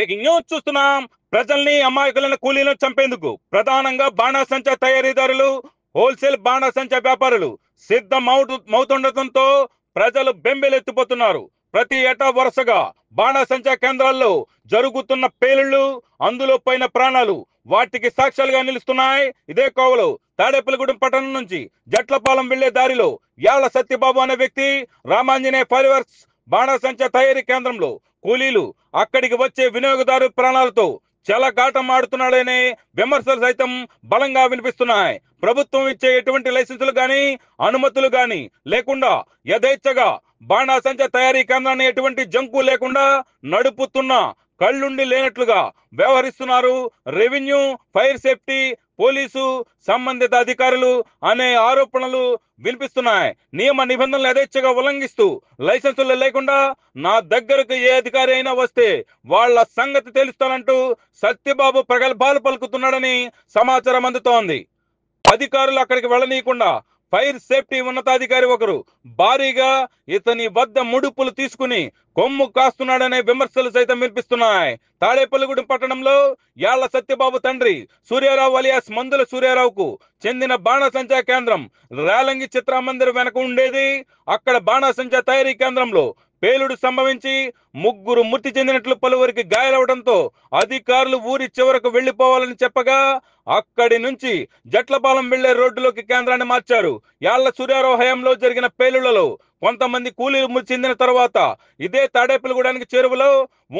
Breaking news చూస్తున్నాం. ప్రజల్ని అమాయకులను కూలీలను చంపేందుకు ప్రధానంగా బాణాసంచా తయారీదారులు, హోల్సేల్ బాణాసంచా వ్యాపారులు సిద్ధమవుతుండటంతో ప్రజలు బెంబేలెత్తిపోతున్నారు. ప్రతి ఏటా వరుసగా బాణాసంచా కేంద్రాల్లో జరుగుతున్న పేలుళ్లు, అందులో పోయిన ప్రాణాలు వాటికి సాక్ష్యాలుగా నిలుస్తున్నాయి. ఇదే కోవలో తాడేపల్లిగూడెం పట్టణం నుంచి జట్లపాలెం వెళ్లే దారిలో యాళ్ల సత్యబాబు అనే వ్యక్తి రామాంజనేయ ఫైర్వర్క్స్ బాణాసంచా తయారీ కేంద్రంలో కూలీలు అక్కడికి వచ్చే వినియోగదారు ప్రాణాలతో చెలగాటం ఆడుతున్నాడనే విమర్శలు సైతం బలంగా వినిపిస్తున్నాయి. ప్రభుత్వం ఇచ్చే ఎటువంటి లైసెన్సులు గాని, అనుమతులు గాని లేకుండా యథేచ్ఛగా బాణాసంచా తయారీ కేంద్రాన్ని ఎటువంటి జంకు లేకుండా నడుపుతున్న కళ్ళుండి లేనట్లుగా వ్యవహరిస్తున్నారు రెవెన్యూ, ఫైర్ సేఫ్టీ, పోలీసు సంబంధిత అధికారులు అనే ఆరోపణలు వినిపిస్తున్నాయి. నియమ నిబంధనలు యథేచ్ఛగా ఉల్లంఘిస్తూ లైసెన్సులు లేకుండా నా దగ్గరకు ఏ అధికారి అయినా వస్తే వాళ్ళ సంగతి తెలుస్తానంటూ సత్యబాబు ప్రగల్భాలు పలుకుతున్నాడని సమాచారం అందుతోంది. అధికారులు అక్కడికి వెళ్ళనీయకుండా ఫైర్ సేఫ్టీ ఉన్నతాధికారి ఒకరు భారీగా ఇతని వద్ద ముడుపులు తీసుకుని కొమ్ము కాస్తున్నాడనే విమర్శలు సైతం వినిపిస్తున్నాయి. తాడేపల్లిగూడెం పట్టణంలో యాళ్ల సత్యబాబు తండ్రి సూర్యారావు అలియాస్ మందుల సూర్యారావుకు చెందిన బాణాసంచా కేంద్రం రేలంగి చిత్రమందిర్ వెనక ఉండేది. అక్కడ బాణాసంచా తయారీ కేంద్రంలో పేలుడు సంభవించి ముగ్గురు మృతి చెందినట్లు పలువురికి గాయాలవడంతో అధికారులు ఊరి చివరకు వెళ్లిపోవాలని చెప్పగా అక్కడి నుంచి జట్లపాలెం వెళ్లే రోడ్డులోకి కేంద్రాన్ని మార్చారు. యాళ్ల సూర్యారావు హయాంలో జరిగిన పేలుళ్లలో కొంతమంది కూలీలు మృతి చెందిన తర్వాత ఇదే తాడేపల్లిగూడానికి చేరువలో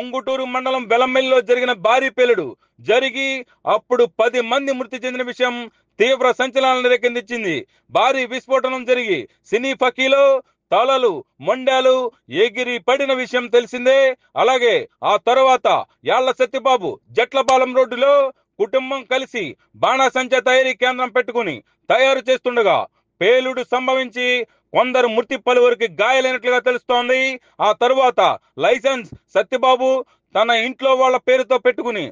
ఉంగుటూరు మండలం వెలంబెల్లిలో జరిగిన భారీ పేలుడు జరిగి అప్పుడు 10 మంది మృతి చెందిన విషయం తీవ్ర సంచలనాలను రేకెత్తించింది. భారీ విస్ఫోటనం జరిగి సినీ ఫకీలో తలలు, మొండాలు ఎగిరి పడిన విషయం తెలిసిందే. అలాగే ఆ తర్వాత యాళ్ల సత్యబాబు జట్లపాలెం రోడ్డులో కుటుంబం కలిసి బాణాసంచా తయారీ కేంద్రం పెట్టుకుని తయారు చేస్తుండగా పేలుడు సంభవించి కొందరు మృతి, పలువురికి గాయాలైనట్లుగా తెలుస్తోంది. ఆ తరువాత లైసెన్స్ సత్యబాబు తన ఇంట్లో వాళ్ళ పేరుతో పెట్టుకుని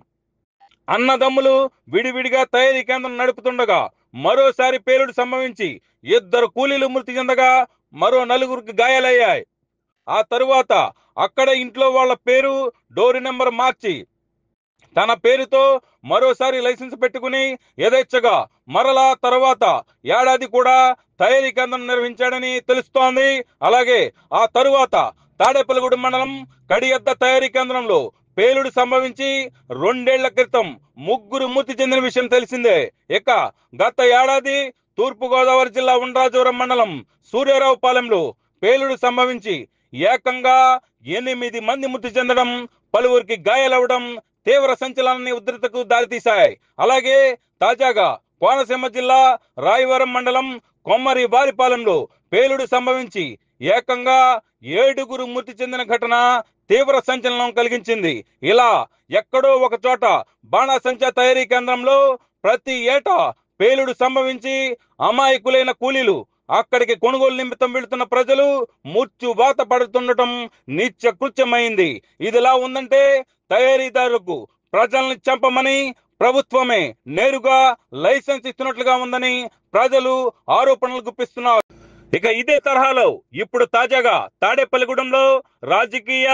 అన్నదమ్ములు విడివిడిగా తయారీ కేంద్రం నడుపుతుండగా మరోసారి పేలుడు సంభవించి 2 కూలీలు మృతి చెందగా మరో 4గురికి గాయాలయ్యాయి. ఆ తరువాత అక్కడ ఇంట్లో వాళ్ళ పేరు, డోర్ నెంబర్ మార్చి తన పేరుతో మరోసారి లైసెన్స్ పెట్టుకుని యథేచ్ఛగా మరలా తర్వాత ఏడాది కూడా తయారీ కేంద్రం నిర్వహించాడని తెలుస్తోంది. అలాగే ఆ తరువాత తాడేపల్లిగూడెం మండలం కడియద్ద తయారీ కేంద్రంలో పేలుడు సంభవించి 2 ఏళ్ల క్రితం 3 మృతి చెందిన విషయం తెలిసిందే. ఇక గత ఏడాది తూర్పు గోదావరి జిల్లా ఉండ్రాజవరం మండలం సూర్యారావు పాలెంలో పేలుడు సంభవించి ఏకంగా 8 మంది మృతి చెందడం, పలువురికి గాయాలవడం తీవ్ర సంచలనాన్ని ఉధృతకు దారితీశాయి. అలాగే తాజాగా కోనసీమ జిల్లా రాయవరం మండలం కొమ్మరి వారిపాలెంలో పేలుడు సంభవించి ఏకంగా 7గురు మృతి చెందిన ఘటన తీవ్ర సంచలనం కలిగించింది. ఇలా ఎక్కడో ఒక చోట బాణాసంచా తయారీ కేంద్రంలో ప్రతి ఏటా పేలుడు సంభవించి అమాయకులైన కూలీలు, అక్కడికి కొనుగోలు నిమిత్తం వెళుతున్న ప్రజలు మృత్యువాత పడుతుండటం నిత్య కృత్యమైంది. ఇదిలా ఉందంటే తయారీదారులకు ప్రజల్ని చంపమని ప్రభుత్వమే నేరుగా లైసెన్స్ ఇస్తున్నట్లుగా ఉందని ప్రజలు ఆరోపణలు గుప్పిస్తున్నారు. ఇక ఇదే తరహాలో ఇప్పుడు తాజాగా తాడేపల్లిగూడెంలో రాజకీయ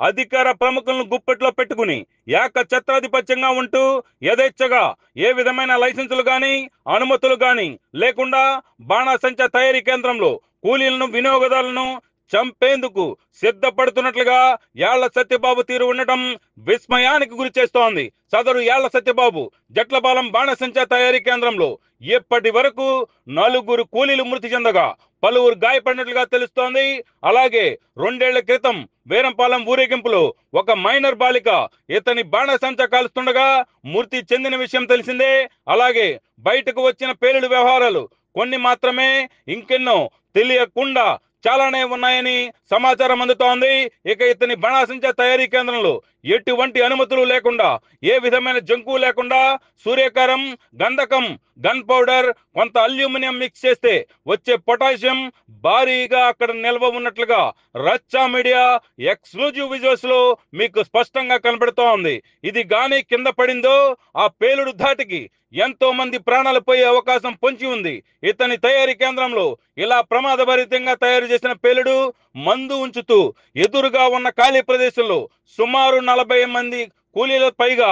అధికార ప్రముఖులను గుప్పెట్లో పెట్టుకుని ఏకఛత్రాధిపత్యంగా ఉంటూ యథేచ్ఛగా ఏ విధమైన లైసెన్సులు గాని, అనుమతులు గాని లేకుండా బాణాసంచా తయారీ కేంద్రంలో కూలీలను, వినియోగదారులను చంపేందుకు సిద్ధపడుతున్నట్లుగా యాళ్ల సత్యబాబు తీరు ఉండటం విస్మయానికి గురి చేస్తోంది. సదరు యాళ్ల సత్యబాబు జట్లపాలెం బాణాసంచా తయారీ కేంద్రంలో ఇప్పటి వరకు 4 కూలీలు మృతి చెందగా పలువురు గాయపడినట్లుగా తెలుస్తోంది. అలాగే 2 ఏళ్ల క్రితం వీరంపాలెం ఊరేగింపులో ఒక మైనర్ బాలిక ఇతని బాణాసంచా కాలుస్తుండగా మృతి చెందిన విషయం తెలిసిందే. అలాగే బయటకు వచ్చిన పేలుడు వ్యవహారాలు కొన్ని మాత్రమే, ఇంకెన్నో తెలియకుండా చాలానే ఉన్నాయని సమాచారం అందుతోంది. ఇక ఇతని బాణాసంచా తయారీ కేంద్రంలో ఎటువంటి అనుమతులు లేకుండా, ఏ విధమైన జంకు లేకుండా సూర్యకారం, గంధకం, గన్ పౌడర్, కొంత అల్యూమినియం మిక్స్ చేస్తే వచ్చే పొటాషియం భారీగా అక్కడ నిల్వ ఉన్నట్లుగా రచ్చా మీడియా ఎక్స్క్లూజివ్ విజువల్స్ లో మీకు స్పష్టంగా కనబడుతోంది. ఇది గాని కింద పడిందో ఆ పేలుడు ధాటికి ఎంతో మంది ప్రాణాలు పోయే అవకాశం పొంచి ఉంది. ఇతని తయారీ కేంద్రంలో ఇలా ప్రమాదభరితంగా తయారు చేసిన పేలుడు మందు ఉంచుతూ ఎదురుగా ఉన్న ఖాళీ ప్రదేశంలో సుమారు 40 మంది కూలీల పైగా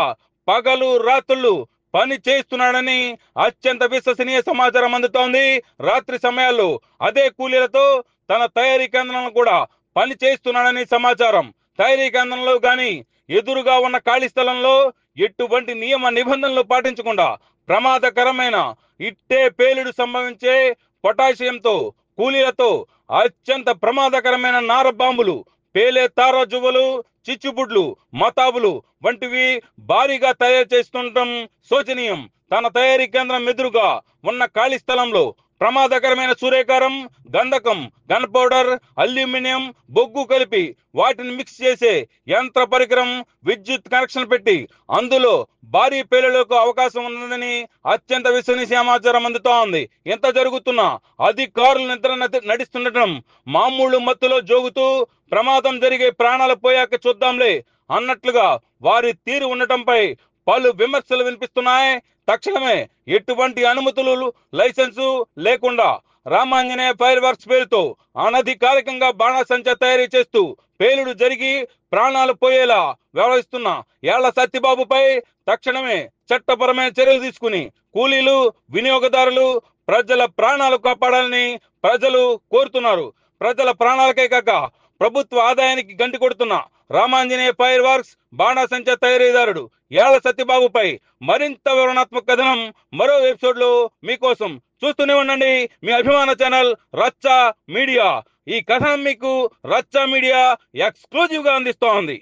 పగలు రాత్రులు పని చేస్తున్నాడని అత్యంత విశ్వసనీయ సమాచారం అందుతోంది. రాత్రి సమయాల్లో అదే కూలీలతో తన తయారీ కేంద్రంలో కూడా పని చేస్తున్నాడని సమాచారం. తయారీ కేంద్రంలో గాని ఎదురుగా ఉన్న ఖాళీ స్థలంలో ఎటువంటి నియమ నిబంధనలు పాటించకుండా ప్రమాదకరమైన ఇట్టే పేలుడు సంభవించే పొటాషియంతో కూలీలతో అత్యంత ప్రమాదకరమైన నార బాంబులు, పేలే తారాజువ్వలు, చిచ్చుబుడ్లు, మతాబులు వంటివి భారీగా తయారు చేస్తుండటం శోచనీయం. తన తయారీ కేంద్రం ఎదురుగా ఉన్న ఖాళీ స్థలంలో ప్రమాదకరమైన సూర్యకారం, గంధకం, గన్ పౌడర్, అల్యూమినియం, బొగ్గు కలిపి వాటిని మిక్స్ చేసే యంత్ర పరికరం, విద్యుత్ కనెక్షన్ పెట్టి అందులో భారీ పేలులకు అవకాశం ఉన్నదని అత్యంత విశ్వసనీయ సమాచారం అందుతా ఉంది. ఎంత జరుగుతున్నా అధికారులు నిద్ర నడిస్తుండటం, మామూలు మత్తులో జోగుతూ ప్రమాదం జరిగే ప్రాణాలు పోయాక చూద్దాంలే అన్నట్లుగా వారి తీరు ఉండటంపై పలు విమర్శలు వినిపిస్తున్నాయి. తక్షణమే ఎటువంటి అనుమతులు, లైసెన్సు లేకుండా రామాంజనేయ ఫైర్ వర్క్స్ పేరుతో అనధికారికంగా బాణాసంచా తయారీ చేస్తూ పేలుడు జరిగి ప్రాణాలు పోయేలా వ్యవహరిస్తున్న యాళ్ల సత్యబాబుపై తక్షణమే చట్టపరమైన చర్యలు తీసుకుని కూలీలు, వినియోగదారులు, ప్రజల ప్రాణాలు కాపాడాలని ప్రజలు కోరుతున్నారు. ప్రజల ప్రాణాలకే కాక ప్రభుత్వ ఆదాయానికి గంటి కొడుతున్న రామాంజనేయ ఫైర్ వర్క్స్ బాణాసంచా తయారీదారుడు యాళ్ల సత్యబాబుపై మరింత వివరణాత్మక కథనం మరో ఎపిసోడ్ లో మీకోసం. చూస్తూనే ఉండండి మీ అభిమాన ఛానల్ రచ్చ మీడియా. ఈ కథనం మీకు రచ్చ మీడియా ఎక్స్క్లూజివ్ గా అందిస్తోంది.